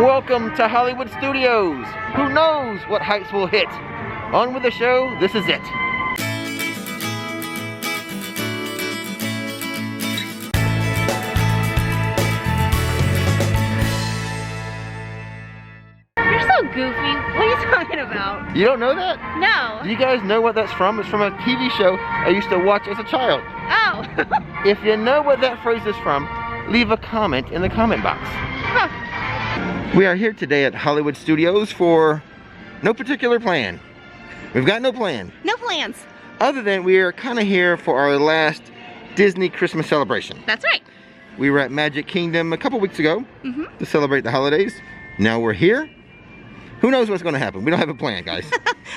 Welcome to Hollywood Studios. Who knows what heights we'll hit? On with the show, this is it. You're so goofy. What are you talking about? You don't know that? No. Do you guys know what that's from? It's from a TV show I used to watch as a child. Oh. If you know what that phrase is from, leave a comment in the comment box. Huh. We are here today at Hollywood Studios for no particular plan. We've got no plan. No plans. Other than we are kind of here for our last Disney Christmas celebration. That's right. We were at Magic Kingdom a couple weeks ago to celebrate the holidays. Now we're here. Who knows what's going to happen? We don't have a plan, guys.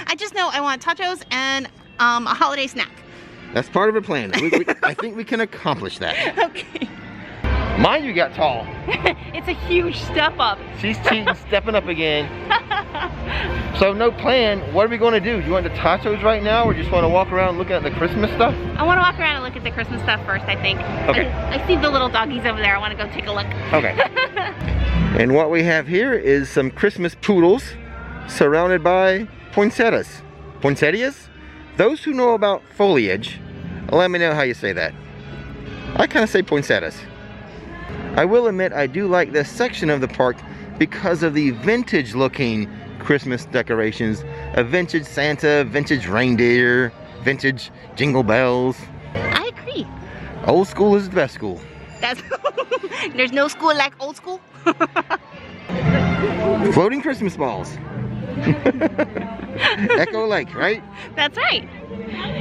I just know I want tacos and a holiday snack. That's part of a plan. I think we can accomplish that. Okay. Mind you got tall. It's a huge step up. She's cheating, stepping up again. So no plan. What are we going to do? Do you want the tacos right now, or just want to walk around looking at the Christmas stuff? I want to walk around and look at the Christmas stuff first, I think. Okay. I see the little doggies over there. I want to go take a look. Okay. And what we have here is some Christmas poodles surrounded by poinsettias. Poinsettias? Those who know about foliage, let me know how you say that. I kind of say poinsettias. I will admit I do like this section of the park because of the vintage looking Christmas decorations. A vintage Santa, vintage reindeer, vintage jingle bells. I agree. Old school is the best school. That's There's no school like old school. Floating Christmas balls. Echo Lake, right? That's right.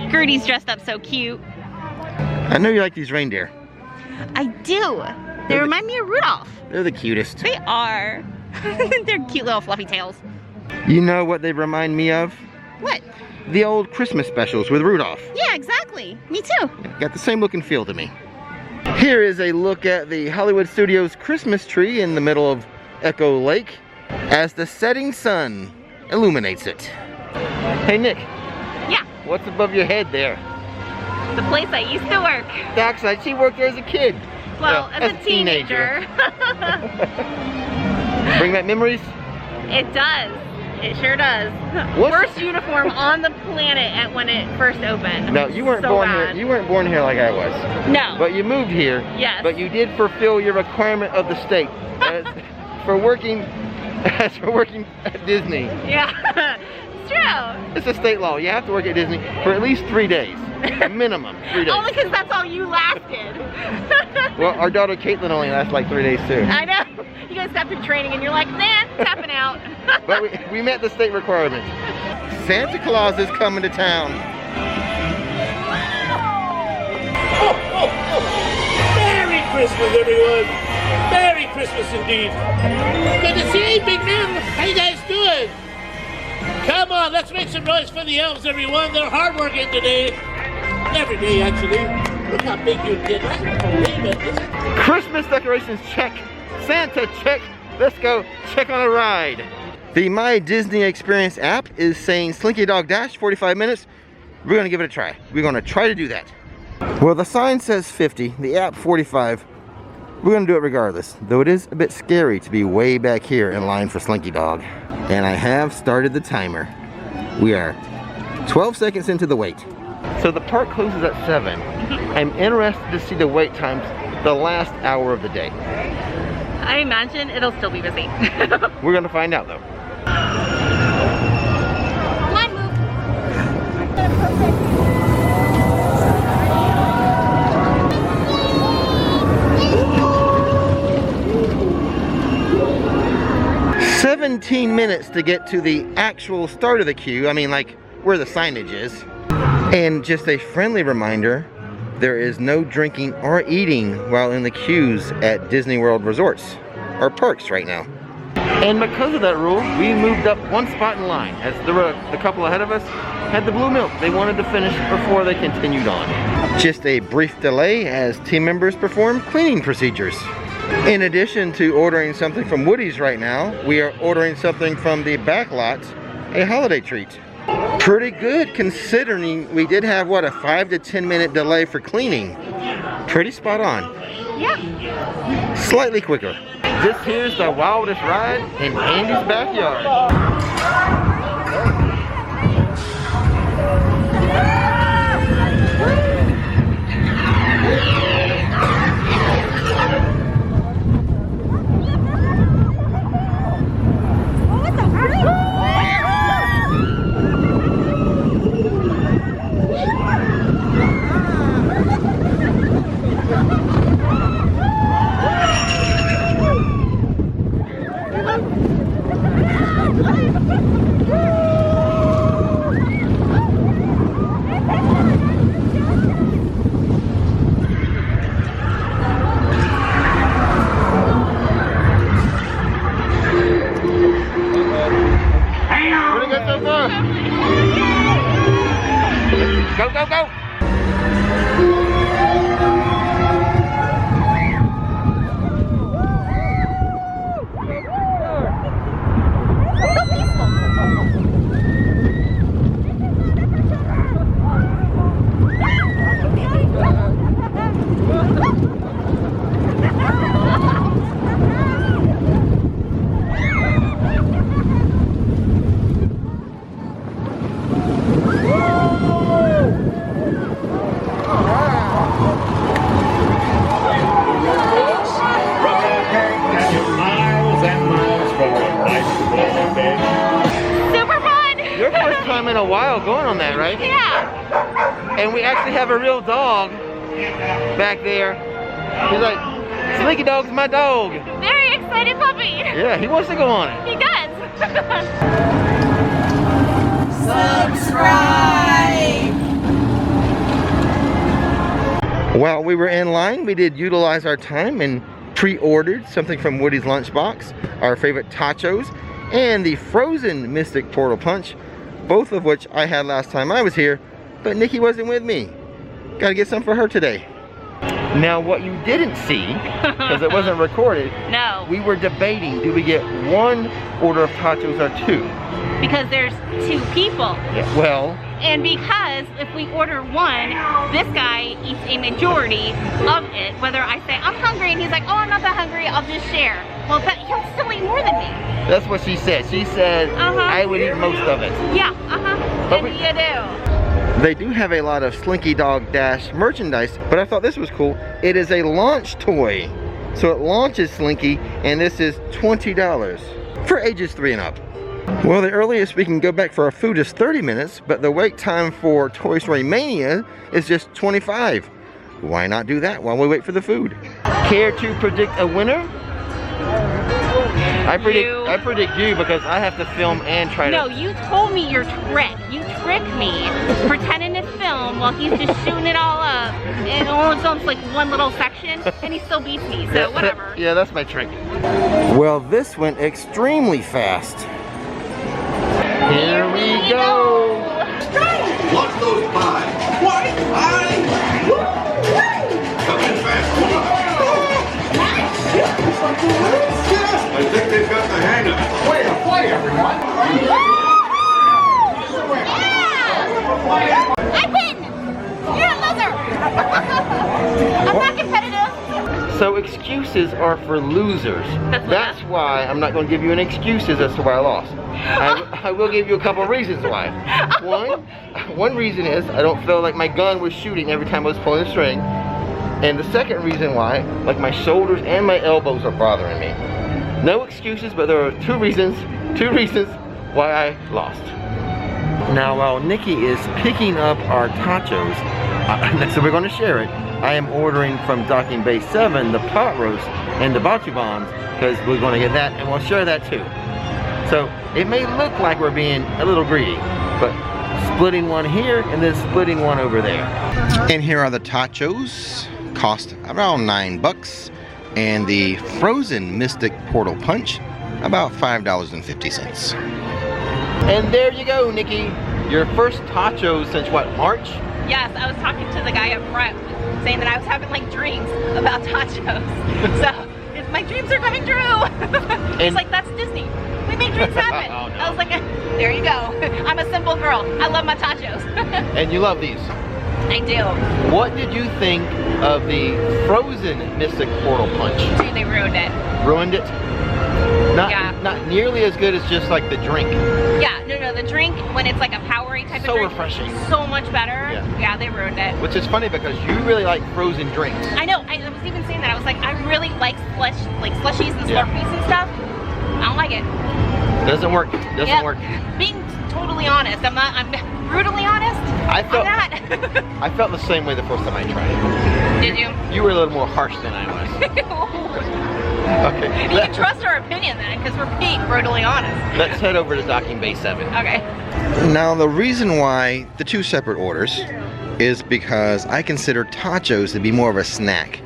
Gertie's dressed up so cute. I know you like these reindeer. I do. They remind me of Rudolph. They're the cutest. They are. They're cute little fluffy tails. You know what they remind me of? What? The old Christmas specials with Rudolph. Yeah, exactly. Me too. Got the same look and feel to me. Here is a look at the Hollywood Studios Christmas tree in the middle of Echo Lake as the setting sun illuminates it. Hey Nick. Yeah. What's above your head there? The place I used to work. Dockside, she worked there as a kid. Well, as a teenager. Bring back memories? It does. It sure does. What's Worst uniform on the planet when it first opened. No, you weren't born here. You weren't born here like I was. No. But you moved here. Yes. But you did fulfill your requirement of the state for working at Disney. Yeah. It's true. It's a state law. You have to work at Disney for at least 3 days. Minimum 3 days. Only because that's all you lasted. Well, our daughter Caitlin only lasts like 3 days too. I know. You guys got through training and you're like, nah, tapping out. But we met the state requirement. Santa Claus is coming to town. Merry Christmas, everyone. Merry Christmas indeed. Good to see you, big man. How you guys doing? Come on, let's make some noise for the elves, everyone. They're hard working today. Every day, actually. Look how big you get. I can't believe it. Christmas decorations, check. Santa, check. Let's go check on a ride. The My Disney Experience app is saying Slinky Dog Dash, 45 minutes. We're gonna give it a try. We're gonna try to do that. Well, the sign says 50, the app 45. We're gonna do it regardless, though it is a bit scary to be way back here in line for Slinky Dog. And I have started the timer. We are 12 seconds into the wait. So the park closes at 7. I'm interested to see the wait times the last hour of the day. I imagine it'll still be busy. We're gonna find out though. Come on, move. 17 minutes to get to the actual start of the queue. I mean, like where the signage is. And just a friendly reminder, there is no drinking or eating while in the queues at Disney World resorts or parks right now. And because of that rule, we moved up one spot in line, as there were the couple ahead of us had the blue milk. They wanted to finish before they continued on. Just a brief delay as team members perform cleaning procedures. In addition to ordering something from Woody's right now, we are ordering something from the back lot, a holiday treat. Pretty good considering we did have, what, a 5 to 10 minute delay for cleaning. Pretty spot on. Yeah. Slightly quicker. This here's the wildest ride in Andy's backyard. Go, go, go! In a while going on that, right? Yeah. And we actually have a real dog back there. He's like, Slinky Dog's my dog. Very excited puppy. Yeah, he wants to go on it. He does. Subscribe. While we were in line, we did utilize our time and pre-ordered something from Woody's Lunchbox, our favorite tachos, and the frozen Mystic Portal Punch, both of which I had last time I was here, but Nikki wasn't with me. Gotta get some for her today. Now what you didn't see, because it wasn't recorded, no, we were debating, do we get one order of tachos or two? Because there's two people. Yeah, well. And because if we order one, this guy eats a majority of it. Whether I say, I'm hungry, and he's like, oh, I'm not that hungry, I'll just share. Well, he'll still eat more than me. That's what she said. She said, I would eat most of it. Yeah, But and you do. They do have a lot of Slinky Dog Dash merchandise, but I thought this was cool. It is a launch toy. So it launches Slinky, and this is $20 for ages 3 and up. Well, the earliest we can go back for our food is 30 minutes, but the wait time for Toy Story Mania is just 25. Why not do that while we wait for the food? Care to predict a winner? I predict you because I have to film and try to... No, you told me your trick. You tricked me pretending to film while he's just shooting it all up. And it only films like one little section and he still beats me, so whatever. Yeah, that's my trick. Well, this went extremely fast. Here we go. Watch those pies. White pie. Coming fast. I think they've got the hang of it. Way to play, everyone. Yeah! I win! You're a loser! I'm not competitive. So excuses are for losers. That's why I'm not going to give you any excuses as to why I lost. I will give you a couple of reasons why. One reason is I don't feel like my gun was shooting every time I was pulling the string. And the second reason why, like my shoulders and my elbows are bothering me. No excuses, but there are two reasons why I lost. Now while Nikki is picking up our tachos, so we're going to share it, I am ordering from Docking Bay 7 the pot roast and the batu bombs because we're going to get that and we'll share that too. So it may look like we're being a little greedy, but splitting one here and then splitting one over there. And here are the tachos. Cost around $9, and the frozen Mystic Portal Punch about $5.50. And there you go, Nikki, your first tachos since what, March? Yes, I was talking to the guy up front saying that I was having like dreams about tachos. So my dreams are coming true. He's like, that's Disney. We make dreams happen. Oh, no. I was like, there you go. I'm a simple girl. I love my tachos. And you love these? I do. What did you think of the frozen Mystic Portal Punch? Dude, they ruined it. Ruined it? Yeah. Not nearly as good as just like the drink. Yeah, no, the drink, when it's like a powery type of So drink, refreshing. so much better. Yeah, they ruined it. Which is funny because you really like frozen drinks. I know, I was even saying that. I was like, I really like slushies and Slurpees and stuff. I don't like it. Doesn't work. Doesn't work. Being totally honest, I'm brutally honest. I felt that. I felt the same way the first time I tried it. Did you? You were a little more harsh than I was. Okay. You can trust our opinion then, because we're being brutally honest. Let's head over to Docking Bay 7. Okay. Now the reason why the two separate orders is because I consider tachos to be more of a snack.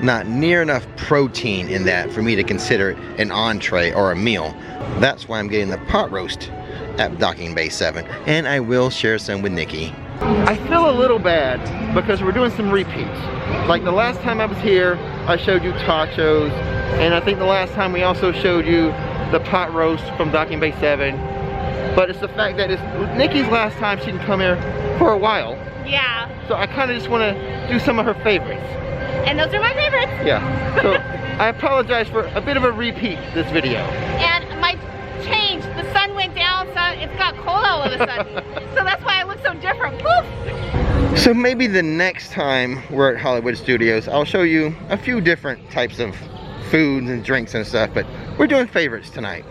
Not near enough protein in that for me to consider it an entree or a meal. That's why I'm getting the pot roast at Docking Bay 7. And I will share some with Nikki. I feel a little bad because we're doing some repeats. Like the last time I was here, I showed you tachos. And I think the last time we also showed you the pot roast from Docking Bay 7. But it's the fact that it's Nikki's last time she can come here for a while. Yeah. So I kind of just want to do some of her favorites. And those are my favorites. Yeah. So I apologize for a bit of a repeat this video. And my changed. The sun went down, so it's got cold all of a sudden. So that's why I look so different. Poof. So maybe the next time we're at Hollywood Studios, I'll show you a few different types of foods and drinks and stuff, but we're doing favorites tonight.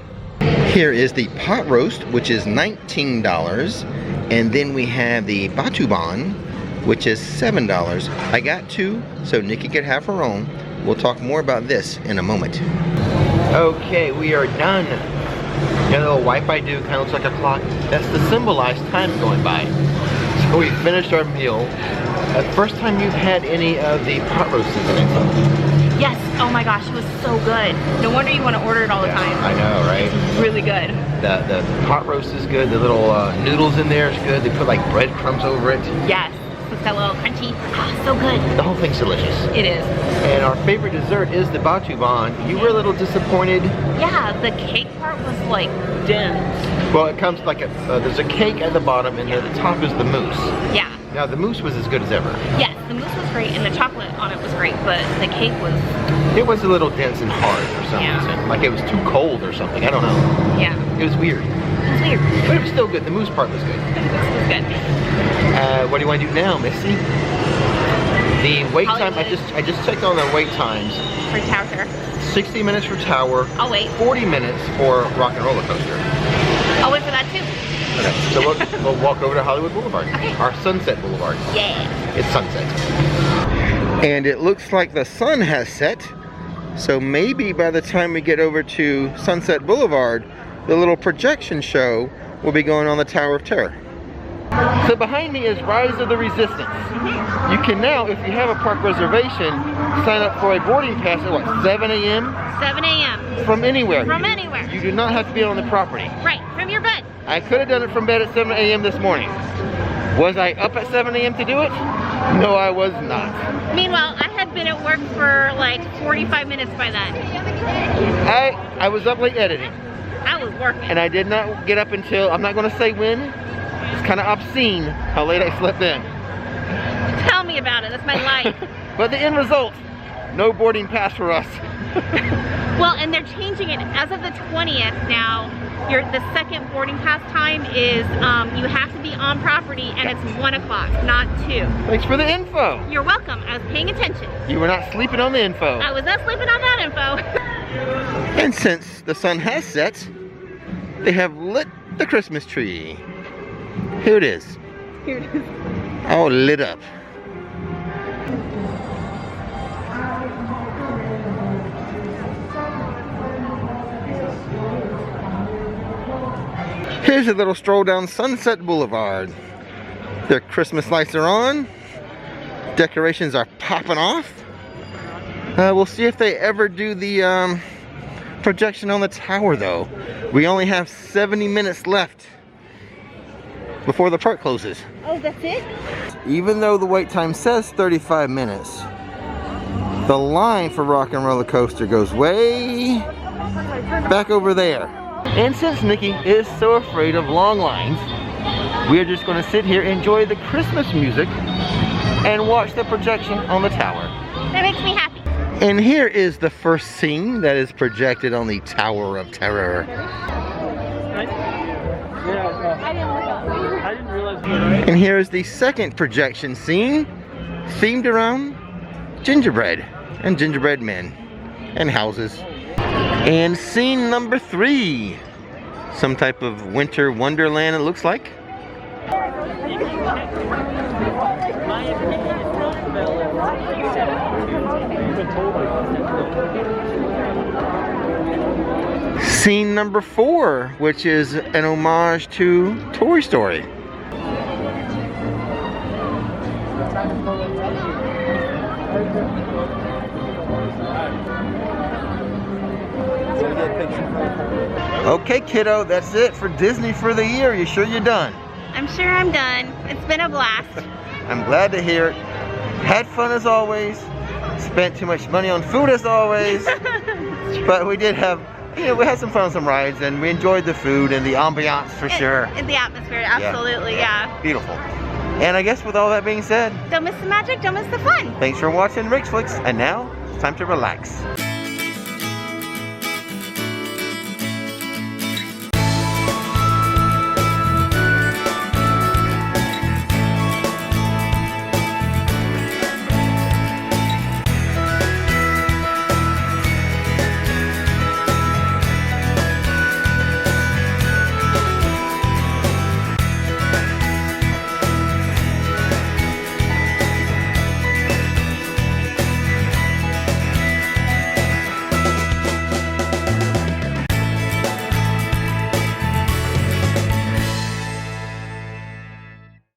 Here is the pot roast, which is $19, and then we have the batuban, which is $7. I got two, so Nikki could have her own. We'll talk more about this in a moment. Okay, we are done. Got a little wipe I do, kind of looks like a clock. That's to symbolize time going by. So we finished our meal. First time you've had any of the pot roasts in it? Yes. Oh my gosh, it was so good. No wonder you want to order it all the time. I know, right? It's really good. The pot roast is good. The little noodles in there is good. They put like breadcrumbs over it. Yes. It's got a little crunchy. Oh, so good. The whole thing's delicious. It is. And our favorite dessert is the batuban. You were a little disappointed. Yeah, the cake part was like dense. Well, it comes like there's a cake at the bottom, and then the top is the mousse. Yeah. Now the mousse was as good as ever. Yes, the mousse was great, and the chocolate on it was great, but the cake was... It was a little dense and hard for some reason. Like it was too cold or something. I don't know. Yeah. It was weird. It was weird. But it was still good. The mousse part was good. The mousse was good. What do you want to do now, Missy? The wait time, I Hollywood. just checked on the wait times. For Tower. 60 minutes for Tower. I'll wait. 40 minutes for Rock and Roller Coaster. I'll wait for that too. Okay, so we'll walk over to Hollywood Boulevard. Okay. Our Sunset Boulevard. Yeah. It's sunset. And it looks like the sun has set. So maybe by the time we get over to Sunset Boulevard, the little projection show will be going on the Tower of Terror. So behind me is Rise of the Resistance. You can now, if you have a park reservation, sign up for a boarding pass at what, 7 a.m.? 7 a.m. From anywhere. From anywhere. You do not have to be on the property. Right, from your bed. I could have done it from bed at 7 a.m. this morning. Was I up at 7 a.m. to do it? No, I was not. Meanwhile, I had been at work for like 45 minutes by then. I was up late editing. I was working. And I did not get up until, I'm not going to say when. It's kind of obscene how late I slept in. Tell me about it. That's my life. But the end result, no boarding pass for us. Well, and they're changing it. As of the 20th now, the second boarding pass time is, you have to be on property and it's 1 o'clock, not 2. Thanks for the info. You're welcome. I was paying attention. You were not sleeping on the info. I was not sleeping on that info. And since the sun has set, they have lit the Christmas tree. Here it is. Here it is. All lit up. Here's a little stroll down Sunset Boulevard. Their Christmas lights are on. Decorations are popping off. We'll see if they ever do the projection on the tower though. We only have 70 minutes left before the park closes. Oh, that's it? Even though the wait time says 35 minutes, the line for Rock and Roller Coaster goes way back over there. And since Nikki is so afraid of long lines, we're just going to sit here and enjoy the Christmas music and watch the projection on the tower. That makes me happy. And here is the first scene that is projected on the Tower of Terror. And here is the second projection scene themed around gingerbread and gingerbread men and houses. And scene number 3, some type of winter wonderland it looks like. Scene number 4, which is an homage to Toy Story. Okay, kiddo, that's it for Disney for the year. You sure you're done? I'm sure I'm done. It's been a blast. I'm glad to hear it. Had fun as always. Spent too much money on food as always. But we did have, you know, we had some fun on some rides and we enjoyed the food and the ambiance for sure. In the atmosphere, absolutely, yeah. Beautiful. And I guess with all that being said, Don't miss the magic, don't miss the fun. thanks for watching Rix Flix, and now it's time to relax.